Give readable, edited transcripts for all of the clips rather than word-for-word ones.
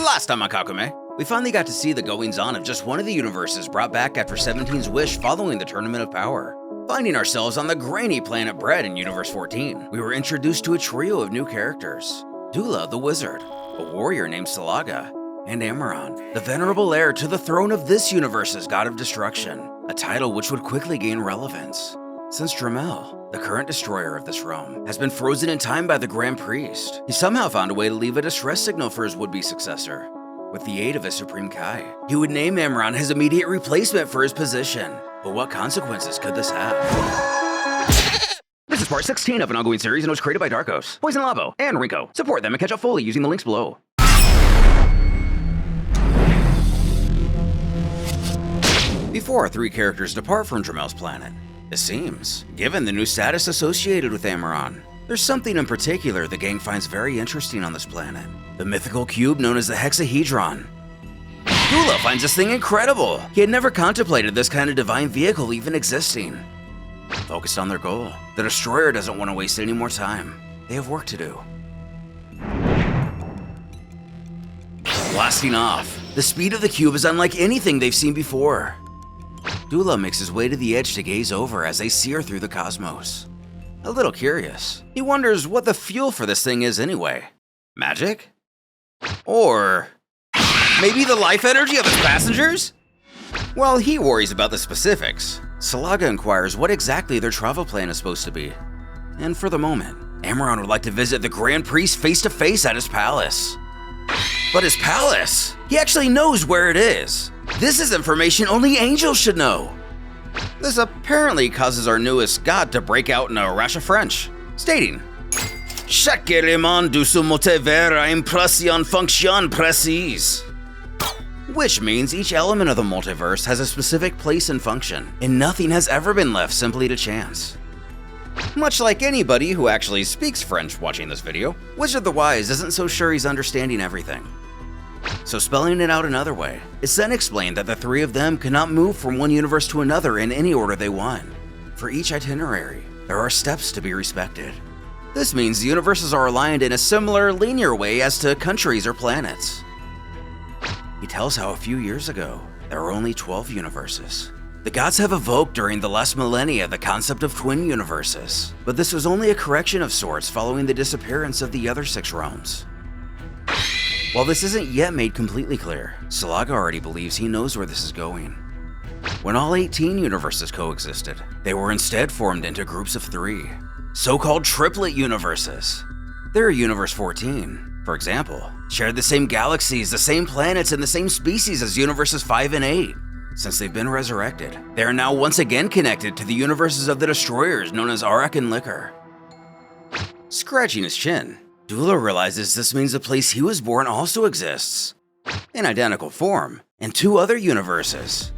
Last time on Kakumei, we finally got to see the goings-on of just one of the universes brought back after 17's wish following the Tournament of Power. Finding ourselves on the grainy planet Bread in Universe 14, we were introduced to a trio of new characters. Dula the Wizard, a warrior named Salaga, and Amaron, the venerable heir to the throne of this universe's God of Destruction, a title which would quickly gain relevance, since Dromel, the current destroyer of this realm, has been frozen in time by the Grand Priest. He somehow found a way to leave a distress signal for his would-be successor. With the aid of his Supreme Kai, he would name Amaron his immediate replacement for his position. But what consequences could this have? This is part 16 of an ongoing series and was created by Darkows, Poissonlabo, and Reenko. Support them and catch up fully using the links below. Before our three characters depart from Dromel's planet, it seems, given the new status associated with Amaron, there's something in particular the gang finds very interesting on this planet. The mythical cube known as the hexahedron. Dula finds this thing incredible. He had never contemplated this kind of divine vehicle even existing. Focused on their goal, the Destroyer doesn't want to waste any more time. They have work to do. Blasting off, the speed of the cube is unlike anything they've seen before. Dula makes his way to the edge to gaze over as they sear through the cosmos. A little curious, he wonders what the fuel for this thing is anyway. Magic? Or maybe the life energy of its passengers? While he worries about the specifics, Salaga inquires what exactly their travel plan is supposed to be. And for the moment, Amaron would like to visit the Grand Priest face to face at his palace. But his palace? He actually knows where it is. This is information only angels should know. This apparently causes our newest god to break out in a rash of French, stating, "Chaque élément de ce multivers a impression fonction précise," which means each element of the multiverse has a specific place and function, and nothing has ever been left simply to chance. Much like anybody who actually speaks French watching this video, Wizard the Wise isn't so sure he's understanding everything. So spelling it out another way, it's then explained that the three of them cannot move from one universe to another in any order they want. For each itinerary, there are steps to be respected. This means the universes are aligned in a similar, linear way as to countries or planets. He tells how a few years ago, there were only 12 universes. The gods have evoked during the last millennia the concept of twin universes, but this was only a correction of sorts following the disappearance of the other 6 realms. While this isn't yet made completely clear, Salaga already believes he knows where this is going. When all 18 universes coexisted, they were instead formed into groups of 3, so-called triplet universes. Their Universe 14, for example, shared the same galaxies, the same planets, and the same species as Universes 5 and 8. Since they've been resurrected, they are now once again connected to the universes of the Destroyers known as Arak and Liquor. Scratching his chin, Dula realizes this means the place he was born also exists, in identical form, in 2 other universes.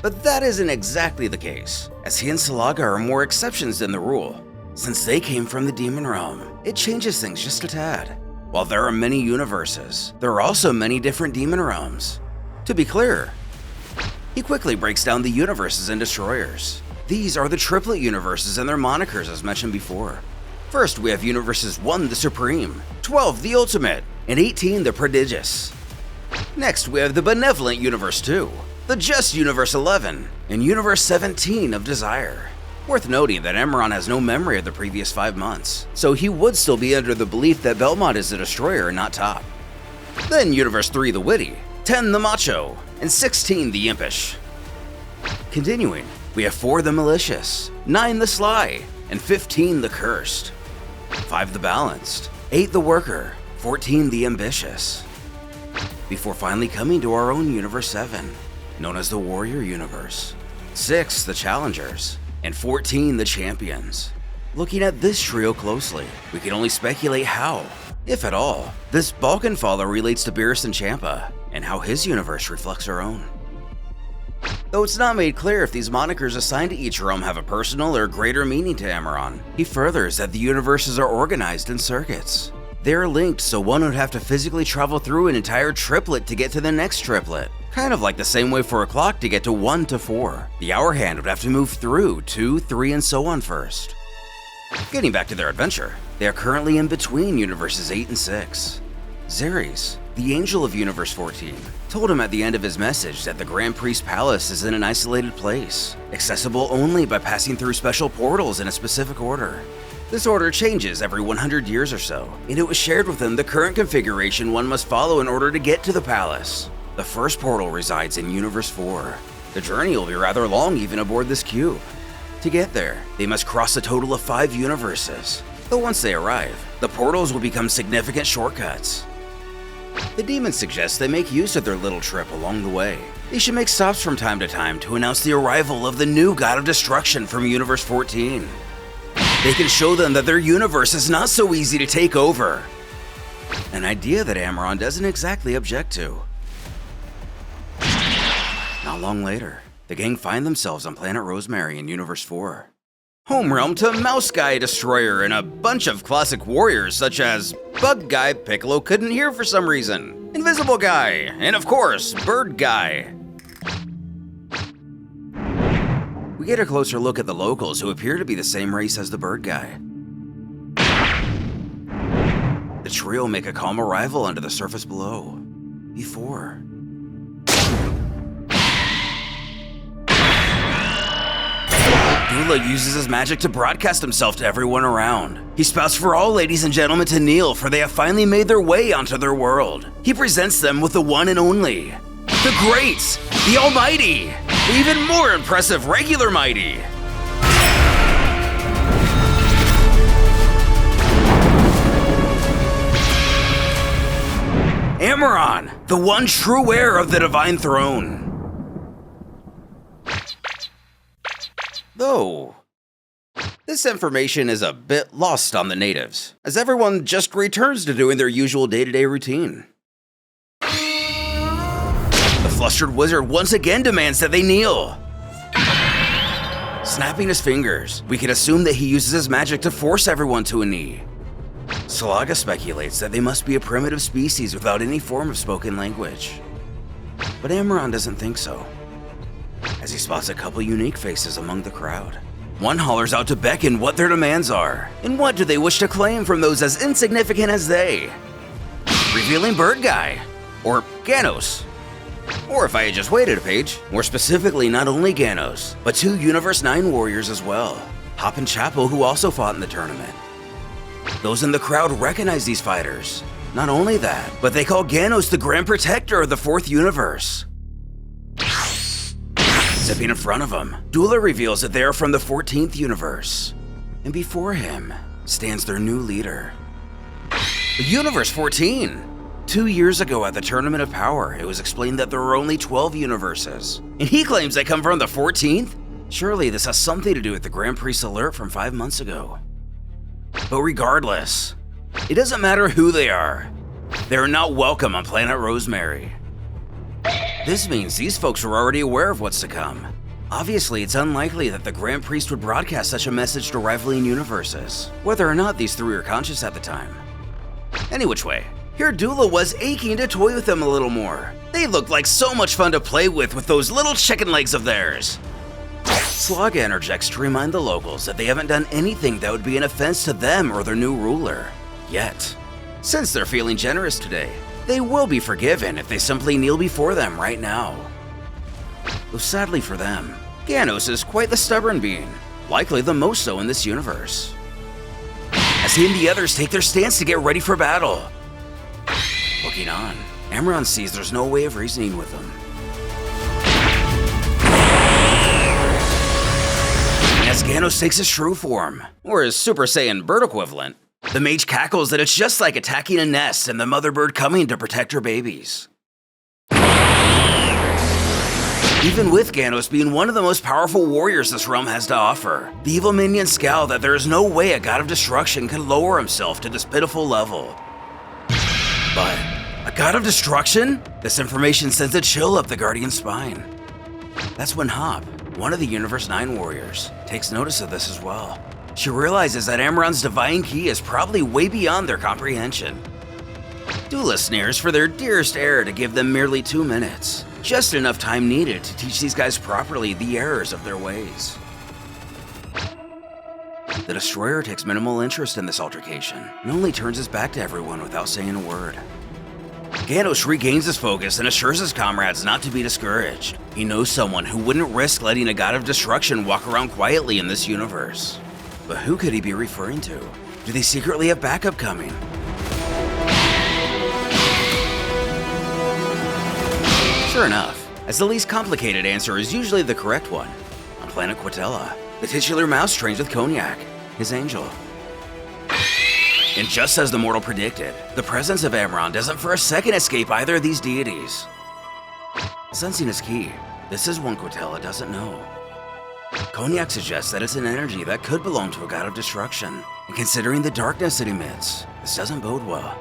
But that isn't exactly the case, as he and Salaga are more exceptions than the rule. Since they came from the demon realm, it changes things just a tad. While there are many universes, there are also many different demon realms. To be clear, he quickly breaks down the universes and destroyers. These are the triplet universes and their monikers as mentioned before. First, we have Universes 1, the Supreme, 12, the Ultimate, and 18, the Prodigious. Next, we have the Benevolent Universe 2, the Just Universe 11, and Universe 17 of Desire. Worth noting that Amaron has no memory of the previous 5 months, so he would still be under the belief that Belmont is the Destroyer and not Top. Then Universe 3, the Witty, 10, the Macho, and 16, the Impish. Continuing, we have 4, the Malicious, 9, the Sly, and 15, the Cursed. 5, the Balanced, 8, the Worker, 14, the Ambitious. Before finally coming to our own Universe 7, known as the Warrior Universe, 6, the Challengers, and 14, the Champions. Looking at this trio closely, we can only speculate how, if at all, this Balkan follower relates to Beerus and Champa, and how his universe reflects our own. Though it's not made clear if these monikers assigned to each realm have a personal or greater meaning to Amaron, he furthers that the universes are organized in circuits. They are linked, so one would have to physically travel through an entire triplet to get to the next triplet. Kind of like the same way for a clock to get to 1 to 4. The hour hand would have to move through 2, 3, and so on first. Getting back to their adventure, they are currently in between Universes 8 and 6. Xeres, the Angel of Universe 14, told him at the end of his message that the Grand Priest Palace is in an isolated place, accessible only by passing through special portals in a specific order. This order changes every 100 years or so, and it was shared with him the current configuration one must follow in order to get to the palace. The first portal resides in Universe 4. The journey will be rather long even aboard this cube. To get there, they must cross a total of 5 universes, but once they arrive, the portals will become significant shortcuts. The demon suggests they make use of their little trip along the way. They should make stops from time to time to announce the arrival of the new God of Destruction from Universe 14. They can show them that their universe is not so easy to take over. An idea that Amaron doesn't exactly object to. Not long later, the gang find themselves on planet Rosemary in Universe 4. Homerealm to Mouse Guy Destroyer and a bunch of classic warriors such as Bug Guy Piccolo couldn't hear for some reason, Invisible Guy, and of course, Bird Guy. We get a closer look at the locals who appear to be the same race as the Bird Guy. The trio make a calm arrival under the surface below. Before Dula uses his magic to broadcast himself to everyone around. He spouts for all ladies and gentlemen to kneel, for they have finally made their way onto their world. He presents them with the one and only, the Great, the Almighty, the even more impressive Regular Mighty. Amaron, the one true heir of the Divine Throne. Though, this information is a bit lost on the natives, as everyone just returns to doing their usual day-to-day routine. The flustered wizard once again demands that they kneel. Snapping his fingers, we can assume that he uses his magic to force everyone to a knee. Salaga speculates that they must be a primitive species without any form of spoken language. But Amaron doesn't think so, as he spots a couple unique faces among the crowd. One hollers out to beckon what their demands are, and what do they wish to claim from those as insignificant as they. Revealing Bird Guy, or Ganos. Or if I had just waited a page, more specifically not only Ganos, but 2 Universe 9 warriors as well, Hop and Chapo, who also fought in the tournament. Those in the crowd recognize these fighters. Not only that, but they call Ganos the Grand Protector of the 4th universe. Zipping in front of him, Dula reveals that they are from the 14th universe, and before him stands their new leader. Universe 14! 2 years ago at the Tournament of Power, it was explained that there were only 12 universes, and he claims they come from the 14th? Surely this has something to do with the Grand Priest alert from 5 months ago. But regardless, it doesn't matter who they are. They're not welcome on planet Rosemary. This means these folks were already aware of what's to come. Obviously, it's unlikely that the Grand Priest would broadcast such a message to rivaling universes, whether or not these 3 are conscious at the time. Any which way, here Dula was aching to toy with them a little more. They looked like so much fun to play with those little chicken legs of theirs. Slaga interjects to remind the locals that they haven't done anything that would be an offense to them or their new ruler, yet. Since they're feeling generous today, they will be forgiven if they simply kneel before them right now. Though sadly for them, Ganos is quite the stubborn being, likely the most so in this universe. As he and the others take their stance to get ready for battle. Looking on, Amaron sees there's no way of reasoning with them. As Ganos takes his true form, or his Super Saiyan bird equivalent, the mage cackles that it's just like attacking a nest and the mother bird coming to protect her babies. Even with Ganos being one of the most powerful warriors this realm has to offer, the evil minions scowl that there is no way a god of destruction could lower himself to this pitiful level. But a god of destruction? This information sends a chill up the Guardian's spine. That's when Hop, one of the Universe 9 warriors, takes notice of this as well. She realizes that Amaron's divine key is probably way beyond their comprehension. Dula sneers for their dearest heir to give them merely 2 minutes, just enough time needed to teach these guys properly the errors of their ways. The Destroyer takes minimal interest in this altercation and only turns his back to everyone without saying a word. Ganos regains his focus and assures his comrades not to be discouraged. He knows someone who wouldn't risk letting a god of destruction walk around quietly in this universe. But who could he be referring to? Do they secretly have backup coming? Sure enough, as the least complicated answer is usually the correct one. On planet Quatella, the titular mouse trains with Cognac, his angel. And just as the mortal predicted, the presence of Amaron doesn't for a second escape either of these deities. Sensing his key, this is one Quatella doesn't know. Cognac suggests that it's an energy that could belong to a god of destruction, and considering the darkness it emits, this doesn't bode well.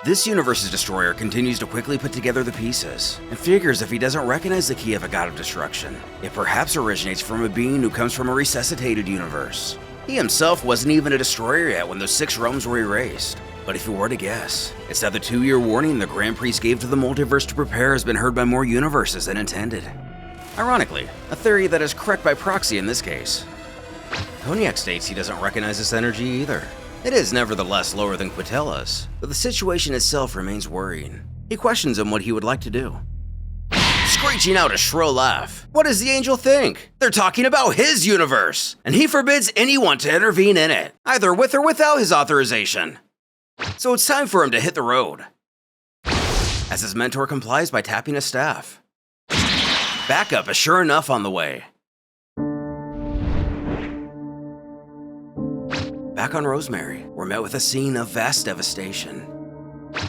This universe's destroyer continues to quickly put together the pieces, and figures if he doesn't recognize the key of a god of destruction, it perhaps originates from a being who comes from a resuscitated universe. He himself wasn't even a destroyer yet when those 6 realms were erased. But if you were to guess, it's that the 2-year warning the Grand Priest gave to the multiverse to prepare has been heard by more universes than intended. Ironically, a theory that is correct by proxy in this case. Cognac states he doesn't recognize this energy either. It is nevertheless lower than Quatella's, but the situation itself remains worrying. He questions him what he would like to do. Screeching out a shrill laugh. What does the angel think? They're talking about his universe, and he forbids anyone to intervene in it, either with or without his authorization. So it's time for him to hit the road. As his mentor complies by tapping his staff. Backup is sure enough on the way. Back on Rosemary, we're met with a scene of vast devastation.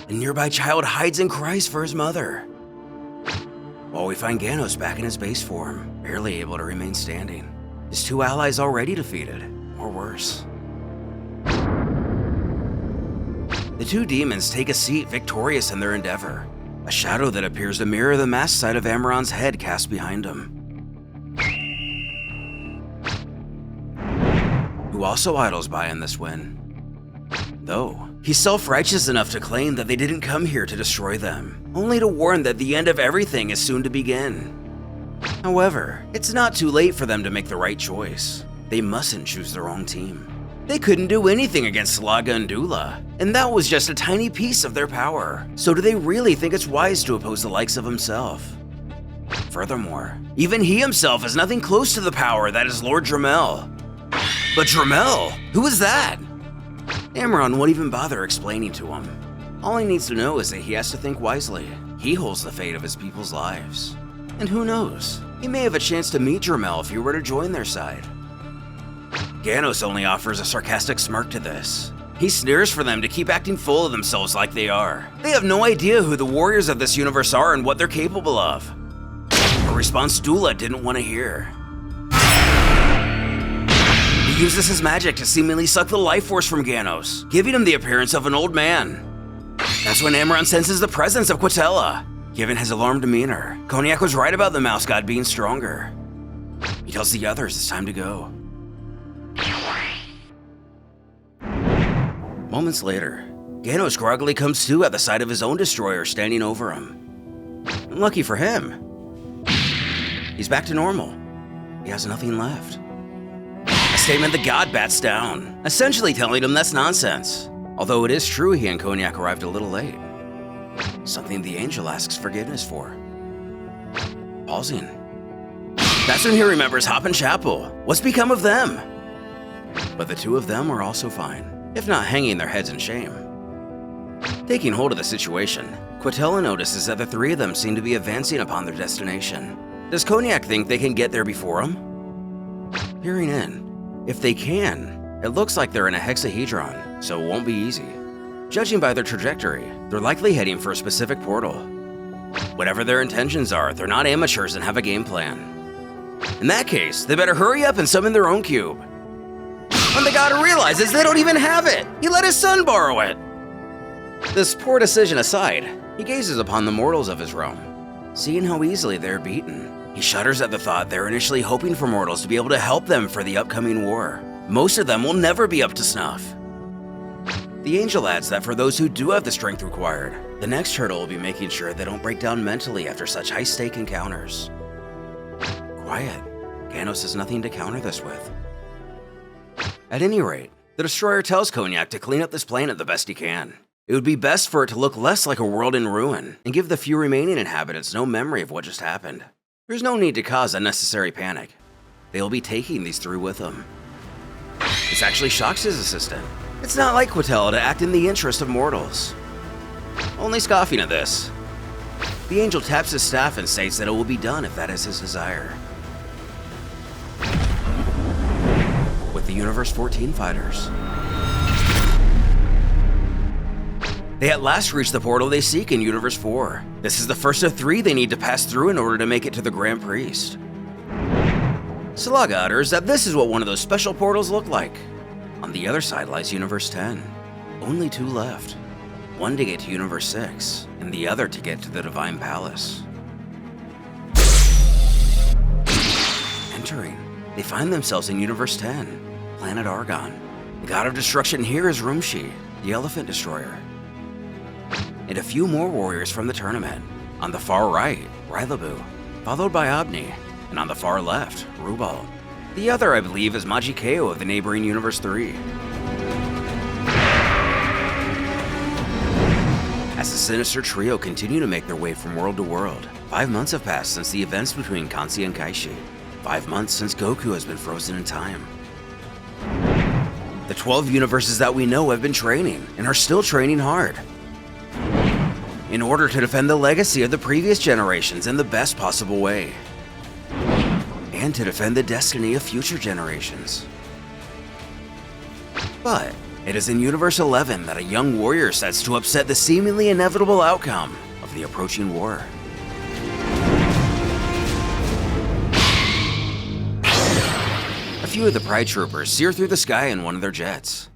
A nearby child hides and cries for his mother. While we find Ganos back in his base form, barely able to remain standing. His 2 allies already defeated, or worse. The 2 demons take a seat victorious in their endeavor, a shadow that appears to mirror the masked side of Amaron's head cast behind him. Who also idles by in this win. Though, he's self-righteous enough to claim that they didn't come here to destroy them, only to warn that the end of everything is soon to begin. However, it's not too late for them to make the right choice. They mustn't choose the wrong team. They couldn't do anything against Slaga and Dula, and that was just a tiny piece of their power. So do they really think it's wise to oppose the likes of himself? Furthermore, even he himself is nothing close to the power that is Lord Dromel. But Dromel? Who is that? Amaron won't even bother explaining to him. All he needs to know is that he has to think wisely. He holds the fate of his people's lives. And who knows, he may have a chance to meet Dromel if he were to join their side. Ganos only offers a sarcastic smirk to this. He sneers for them to keep acting full of themselves like they are. They have no idea who the warriors of this universe are and what they're capable of. A response Dula didn't want to hear. He uses his magic to seemingly suck the life force from Ganos, giving him the appearance of an old man. That's when Amaron senses the presence of Quatella. Given his alarmed demeanor, Cognac was right about the mouse god being stronger. He tells the others it's time to go. Moments later, Ganos groggily comes to at the sight of his own destroyer standing over him. Lucky for him, he's back to normal. He has nothing left. A statement the god bats down, essentially telling him that's nonsense. Although it is true he and Cognac arrived a little late. Something the angel asks forgiveness for. Pausing. That's when he remembers Hop and Chapel. What's become of them? But the 2 of them are also fine, if not hanging their heads in shame. Taking hold of the situation, Quatella notices that the 3 of them seem to be advancing upon their destination. Does Cognac think they can get there before him? Peering in, if they can, it looks like they're in a hexahedron, so it won't be easy. Judging by their trajectory, they're likely heading for a specific portal. Whatever their intentions are, they're not amateurs and have a game plan. In that case, they better hurry up and summon their own cube. When the god realizes they don't even have it, he let his son borrow it. This poor decision aside, he gazes upon the mortals of his realm. Seeing how easily they're beaten, he shudders at the thought they're initially hoping for mortals to be able to help them for the upcoming war. Most of them will never be up to snuff. The angel adds that for those who do have the strength required, the next hurdle will be making sure they don't break down mentally after such high-stake encounters. Quiet. Ganos has nothing to counter this with. At any rate, the destroyer tells Cognac to clean up this planet the best he can. It would be best for it to look less like a world in ruin and give the few remaining inhabitants no memory of what just happened. There's no need to cause unnecessary panic. They'll be taking these three with them. This actually shocks his assistant. It's not like Quetel to act in the interest of mortals. Only scoffing at this. The angel taps his staff and states that it will be done if that is his desire. With the Universe 14 fighters. They at last reach the portal they seek in Universe 4. This is the first of 3 they need to pass through in order to make it to the Grand Priest. Salaga utters that this is what one of those special portals look like. On the other side lies Universe 10. Only 2 left. One to get to Universe 6, and the other to get to the Divine Palace. Entering, they find themselves in Universe 10, planet Argon. The god of destruction here is Rumshi, the Elephant Destroyer. And a few more warriors from the tournament. On the far right, Rylabu, followed by Abni, and on the far left, Rubal. The other, I believe, is Majikeo of the neighboring Universe 3. As the sinister trio continue to make their way from world to world, 5 months have passed since the events between Kansi and Kaishi. 5 months since Goku has been frozen in time. The 12 universes that we know have been training, and are still training hard, in order to defend the legacy of the previous generations in the best possible way, and to defend the destiny of future generations. But it is in Universe 11 that a young warrior sets to upset the seemingly inevitable outcome of the approaching war. A few of the Pride Troopers sear through the sky in one of their jets.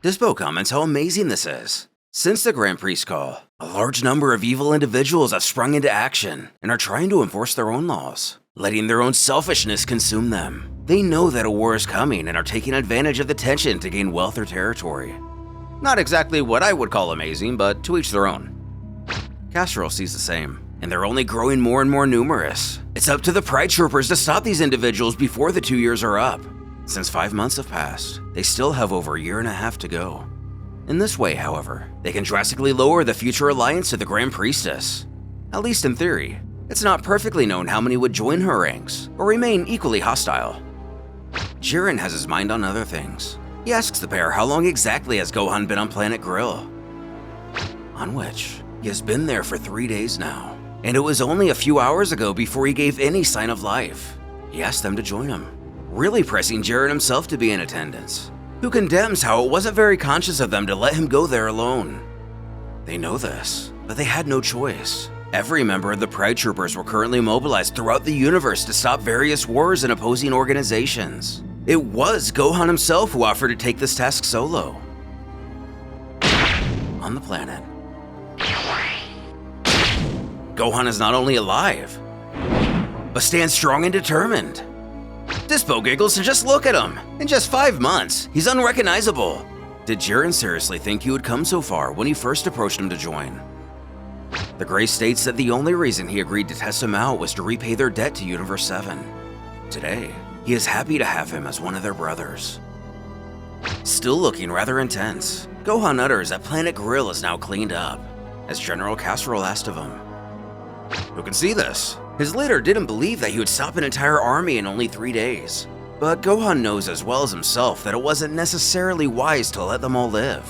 Dispo comments how amazing this is. Since the Grand Priest call, a large number of evil individuals have sprung into action and are trying to enforce their own laws, letting their own selfishness consume them. They know that a war is coming and are taking advantage of the tension to gain wealth or territory. Not exactly what I would call amazing, but to each their own. Castrol sees the same, and they're only growing more and more numerous. It's up to the Pride Troopers to stop these individuals before the 2 years are up. Since 5 months have passed, they still have over a year and a half to go. In this way, however, they can drastically lower the future alliance to the Grand Priestess. At least in theory. It's not perfectly known how many would join her ranks, or remain equally hostile. Jiren has his mind on other things. He asks the pair how long exactly has Gohan been on Planet Grill, on which he has been there for 3 days now, and it was only a few hours ago before he gave any sign of life. He asked them to join him, really pressing Jiren himself to be in attendance, who condemns how it wasn't very conscious of them to let him go there alone. They know this, but they had no choice. Every member of the Pride Troopers were currently mobilized throughout the universe to stop various wars and opposing organizations. It was Gohan himself who offered to take this task solo. On the planet, Gohan is not only alive, but stands strong and determined. Dispo giggles to just look at him. In just 5 months, he's unrecognizable. Did Jiren seriously think he would come so far when he first approached him to join? The Gray states that the only reason he agreed to test him out was to repay their debt to Universe 7. Today, he is happy to have him as one of their brothers. Still looking rather intense, Gohan utters that Planet Grill is now cleaned up, as General Casserole asked of him. Who can see this? His leader didn't believe that he would stop an entire army in only 3 days. But Gohan knows as well as himself that it wasn't necessarily wise to let them all live.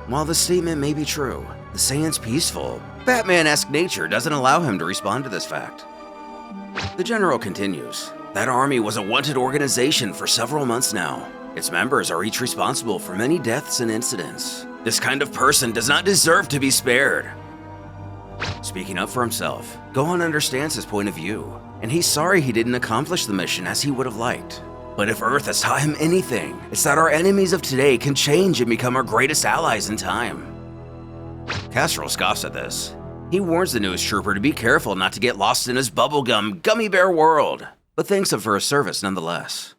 While the statement may be true, the Saiyan's peaceful, Batman-esque nature doesn't allow him to respond to this fact. The general continues. That army was a wanted organization for several months now. Its members are each responsible for many deaths and incidents. This kind of person does not deserve to be spared. Speaking up for himself, Gohan understands his point of view, and he's sorry he didn't accomplish the mission as he would have liked. But if Earth has taught him anything, it's that our enemies of today can change and become our greatest allies in time. Casserole scoffs at this. He warns the newest trooper to be careful not to get lost in his bubblegum gummy bear world, but thanks him for his service nonetheless.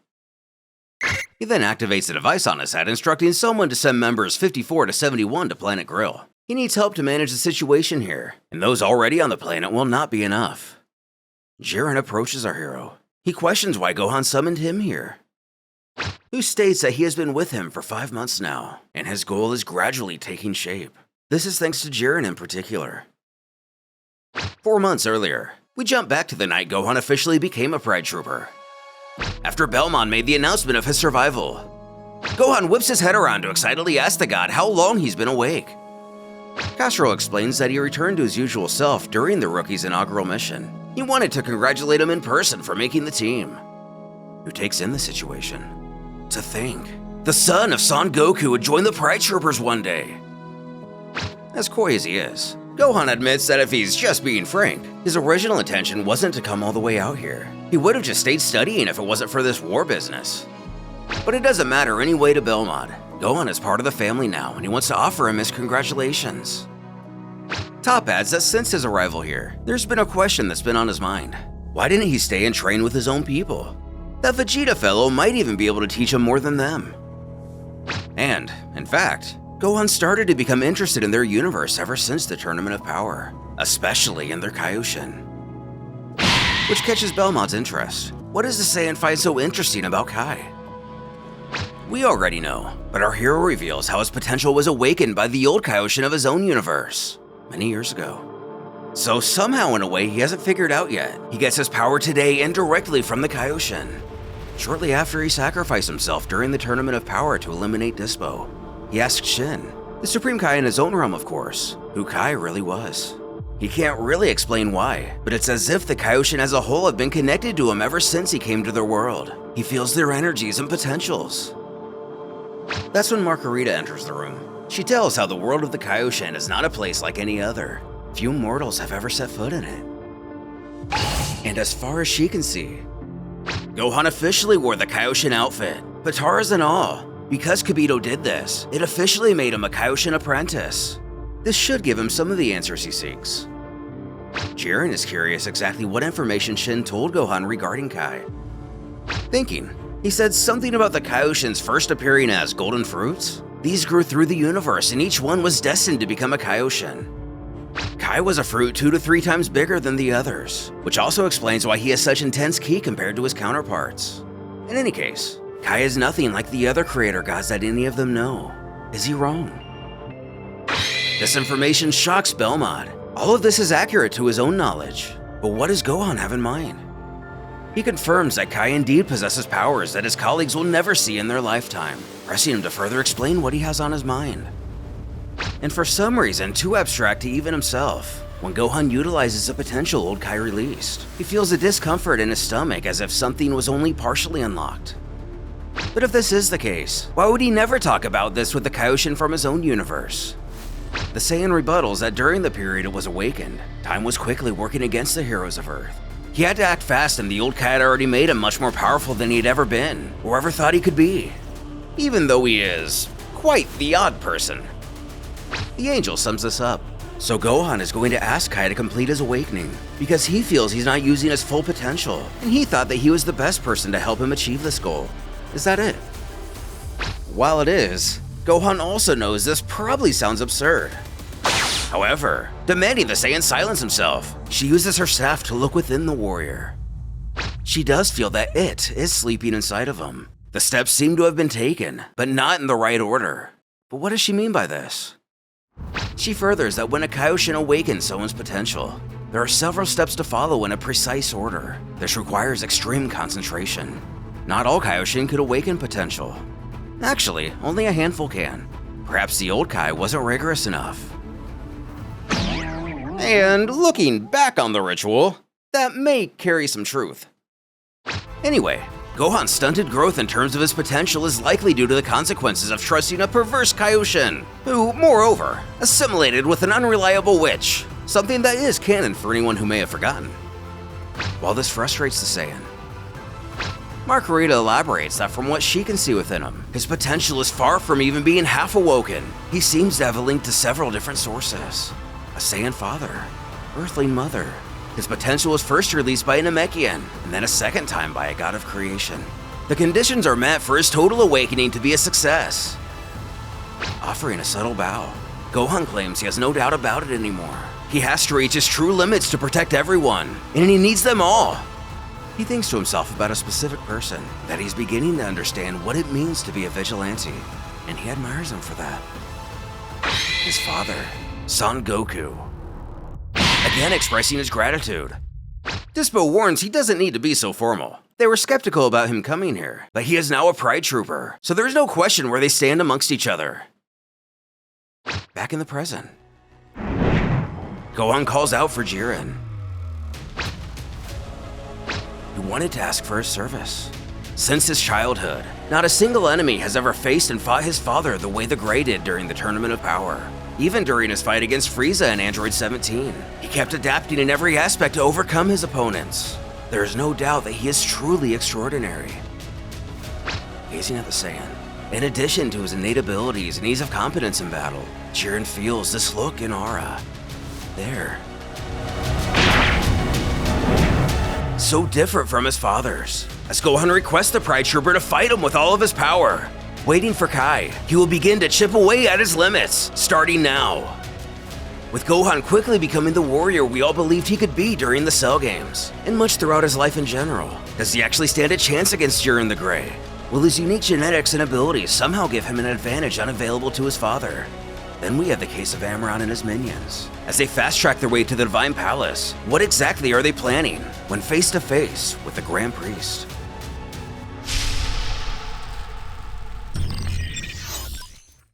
He then activates a device on his head instructing someone to send members 54 to 71 to Planet Grill. He needs help to manage the situation here, and those already on the planet will not be enough. Jiren approaches our hero. He questions why Gohan summoned him here. who states that he has been with him for 5 months now, and his goal is gradually taking shape. This is thanks to Jiren in particular. 4 months earlier, we jump back to the night Gohan officially became a Pride Trooper. After Belmont made the announcement of his survival, Gohan whips his head around to excitedly ask the god how long he's been awake. Castro explains that he returned to his usual self during the rookie's inaugural mission. He wanted to congratulate him in person for making the team. Who takes in the situation? To think, the son of Son Goku would join the Pride Troopers one day. As coy as he is, Gohan admits that if he's just being frank, his original intention wasn't to come all the way out here. He would have just stayed studying if it wasn't for this war business. But it doesn't matter anyway to Belmont. Gohan is part of the family now, and he wants to offer him his congratulations. Top adds that since his arrival here, there's been a question that's been on his mind. Why didn't he stay and train with his own people? That Vegeta fellow might even be able to teach him more than them. And, in fact, Gohan started to become interested in their universe ever since the Tournament of Power, especially in their Kaioshin. Which catches Belmont's interest. What does the Saiyan find so interesting about Kai? We already know, but our hero reveals how his potential was awakened by the old Kaioshin of his own universe, many years ago. So somehow in a way he hasn't figured out yet, he gets his power today indirectly from the Kaioshin. Shortly after he sacrificed himself during the Tournament of Power to eliminate Dispo, he asked Shin, the Supreme Kai in his own realm of course, who Kai really was. He can't really explain why, but it's as if the Kaioshin as a whole have been connected to him ever since he came to their world. He feels their energies and potentials. That's when Margarita enters the room. She tells how the world of the Kaioshin is not a place like any other. Few mortals have ever set foot in it. And as far as she can see, Gohan officially wore the Kaioshin outfit, Pietras and all. Because Kibito did this, it officially made him a Kaioshin apprentice. This should give him some of the answers he seeks. Jiren is curious exactly what information Shin told Gohan regarding Kai. Thinking, he said something about the Kaioshins first appearing as golden fruits. These grew through the universe and each one was destined to become a Kaioshin. Kai was a fruit 2 to 3 times bigger than the others, which also explains why he has such intense ki compared to his counterparts. In any case, Kai is nothing like the other creator gods that any of them know. Is he wrong? This information shocks Belmont. All of this is accurate to his own knowledge, but what does Gohan have in mind? He confirms that Kai indeed possesses powers that his colleagues will never see in their lifetime, pressing him to further explain what he has on his mind. And for some reason too abstract to even himself, when Gohan utilizes a potential old Kai released, he feels a discomfort in his stomach as if something was only partially unlocked. But if this is the case, why would he never talk about this with the Kaioshin from his own universe? The Saiyan rebuttals that during the period it was awakened, time was quickly working against the heroes of Earth. He had to act fast and the old Kai had already made him much more powerful than he had ever been, or ever thought he could be. Even though he is quite the odd person. The angel sums this up. So Gohan is going to ask Kai to complete his awakening, because he feels he's not using his full potential, and he thought that he was the best person to help him achieve this goal. Is that it? While it is, Gohan also knows this probably sounds absurd. However, demanding the Saiyan silence himself, she uses her staff to look within the warrior. She does feel that it is sleeping inside of him. The steps seem to have been taken, but not in the right order. But what does she mean by this? She furthers that when a Kaioshin awakens someone's potential, there are several steps to follow in a precise order. This requires extreme concentration. Not all Kaioshin could awaken potential. Actually, only a handful can. Perhaps the old Kai wasn't rigorous enough. And looking back on the ritual, that may carry some truth. Anyway, Gohan's stunted growth in terms of his potential is likely due to the consequences of trusting a perverse Kaioshin, who, moreover, assimilated with an unreliable witch, something that is canon for anyone who may have forgotten. While this frustrates the Saiyan, Margarita elaborates that from what she can see within him, his potential is far from even being half awoken. He seems to have a link to several different sources. A Saiyan father, earthling mother. His potential was first released by a Namekian, and then a second time by a god of creation. The conditions are met for his total awakening to be a success. Offering a subtle bow, Gohan claims he has no doubt about it anymore. He has to reach his true limits to protect everyone, and he needs them all. He thinks to himself about a specific person, that he's beginning to understand what it means to be a vigilante, and he admires him for that. His father, Son Goku. Again expressing his gratitude. Dispo warns he doesn't need to be so formal. They were skeptical about him coming here, but he is now a Pride Trooper, so there's no question where they stand amongst each other. Back in the present. Gohan calls out for Jiren. He wanted to ask for his service. Since his childhood, not a single enemy has ever faced and fought his father the way the Grey did during the Tournament of Power. Even during his fight against Frieza in Android 17, he kept adapting in every aspect to overcome his opponents. There is no doubt that he is truly extraordinary. Gazing at the Saiyan, in addition to his innate abilities and ease of competence in battle, Jiren feels this look and aura. There. So different from his father's, as Gohan requests the Pride Trooper to fight him with all of his power. Waiting for Kai, he will begin to chip away at his limits, starting now. With Gohan quickly becoming the warrior we all believed he could be during the Cell Games, and much throughout his life in general, does he actually stand a chance against Jiren the Grey? Will his unique genetics and abilities somehow give him an advantage unavailable to his father? Then we have the case of Amaron and his minions. As they fast-track their way to the Divine Palace, what exactly are they planning when face to face with the Grand Priest?